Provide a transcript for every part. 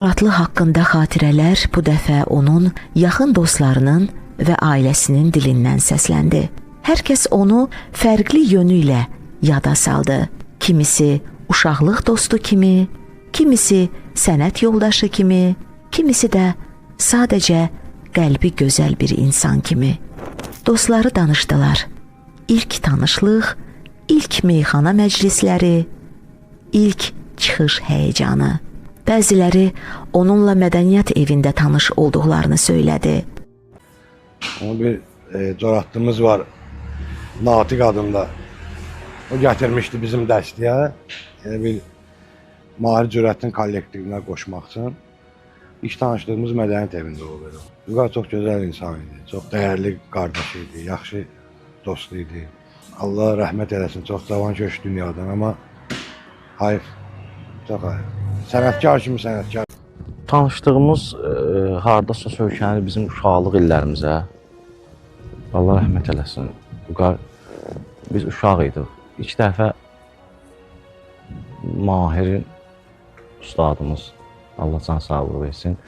Muradlı haqqında xatirələr bu dəfə onun yaxın dostlarının və ailəsinin dilindən səsləndi. Hər kəs onu fərqli yönü ilə yada saldı. Kimisi uşaqlıq dostu kimi, kimisi sənət yoldaşı kimi, kimisi də sadəcə qəlbi gözəl bir insan kimi. Dostları danışdılar. İlk tanışlıq, ilk meyxana məclisləri, ilk çıxış həyəcanı. Bəziləri onunla mədəniyyət evində tanış olduqlarını söylədi. Bir coğrafyamız var, Natiq adında. O gətirmişdi bizim dəstəyə, bir Mahir Cürətin kollektivinə qoşmaq üçün. İlk tanışdığımız mədəniyyət evində oldu. Vüqar çox gözəl insan idi, çox dəyərli qardaş idi, yaxşı dost idi. Allah rəhmət eləsin, çox cavan köçdü dünyadan, amma hayf, çox hayf. Sənətkar kimi sənətkar. Tanışdığımız hardasa söykənir bizim uşaqlıq illərimizə. Allah rəhmət eləsin. Biz uşaq idik. İlk dəfə Mahirin ustadımız, Allah can sağlığı versin,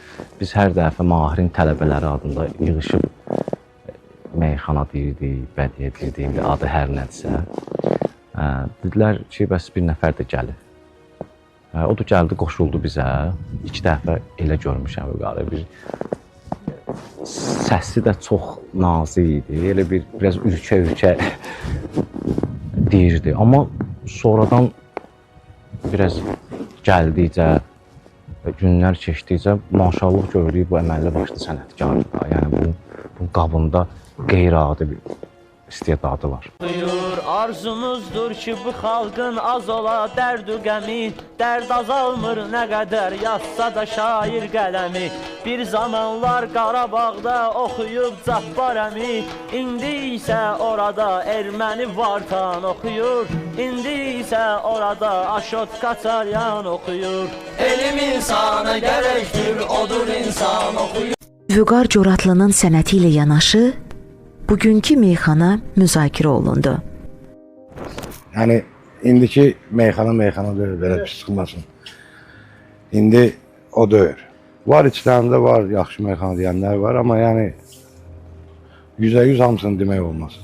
biz hər dəfə Mahirin tələbələri adında yığışıb meyxana deyirdik, bədiyyə deyirdik, adı hər nədirsə. Dedilər ki, bəs bir nəfər də gəlir. O da gəldi, qoşuldu bizə. İki dəfə elə görmüşəm Vüqarı. Səsi də çox nazik idi. Elə biraz ürkə deyirdi. Amma sonradan biraz gəldikcə və günlər keçdikcə maşallah gördük bu əməlli başlı sənətkardır. Yəni bunun qabında qeyri-adi bir istedadı var. Arzumuzdur ki bu xalqın az ola dərd-ü qəmi, dərd azalmır nə qədər yazsa da şair qələmi. Bir zamanlar Qarabağda oxuyub Cabbar əmi, indi isə orada erməni vartan oxuyur, indi isə orada Aşot Qaçaryan oxuyur. Elm insana gərəkdir, odur insan oxuyur. Vüqar Coratlının sənəti ilə yanaşı bugünkü meyxana müzakirə olundu. Yəni, indiki meyxana deyil, belə pis çıxmasın. İndi o deyil. Var içlərində var, yaxşı meyxana deyənlər var, amma yəni 100% hamısını demək olmaz.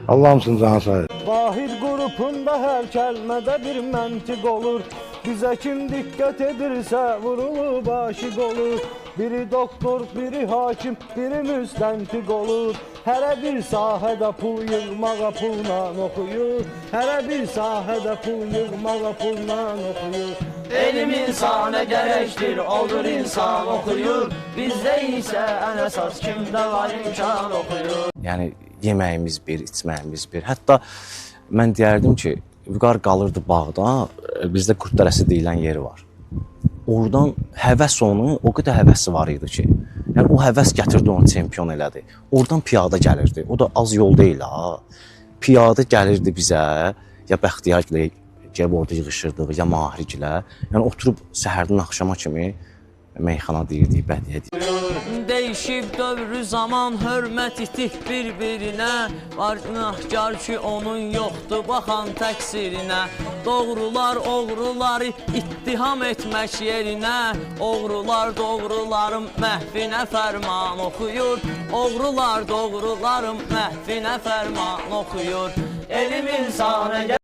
Allah hamısını canı sayır. Vahid qrupunda hər kəlmədə bir məntiq olur. Bizə kim diqqət edirsə vurulub aşiq olur. Biri doktor, biri hakim, biri müstəntiq olur. Hərə bir sahədə pul yığmağa pulla oxuyur. Hərə bir sahədə pul yığmağa pulla oxuyur. Elm insana gərəkdir, olur insan oxuyur. Bizdə isə ən əsas kimdə var imkan oxuyur. Yəni yeməyimiz bir, içməyimiz bir. Hətta mən deyərdim ki, Vüqar qalırdı bağda, bizdə Qurddərəsi deyilən yeri var. Oradan həvəs onu, o qədər həvəsi var idi ki, yəni o həvəs gətirdi onu çempion elədi. Oradan piyada gəlirdi, o da az yol deyil ha. Piyada gəlirdi bizə, ya Bəxtiyargilə gəlib orada yığışırdıq, ya Mahirgilə. Yəni oturub səhərdən axşama kimi meyxana deyirdik, bədiyyə deyirdik. Değişib dövrü zaman, hörmət itik bir-birinə. Var günahkar ki onun yoxdur baxan təqsirinə. Doğrular oğruları ittiham etmək yerinə. Oğrular doğruların məhvinə fərman oxuyur. Oğrular doğruların məhvinə fərman oxuyur. Elm insana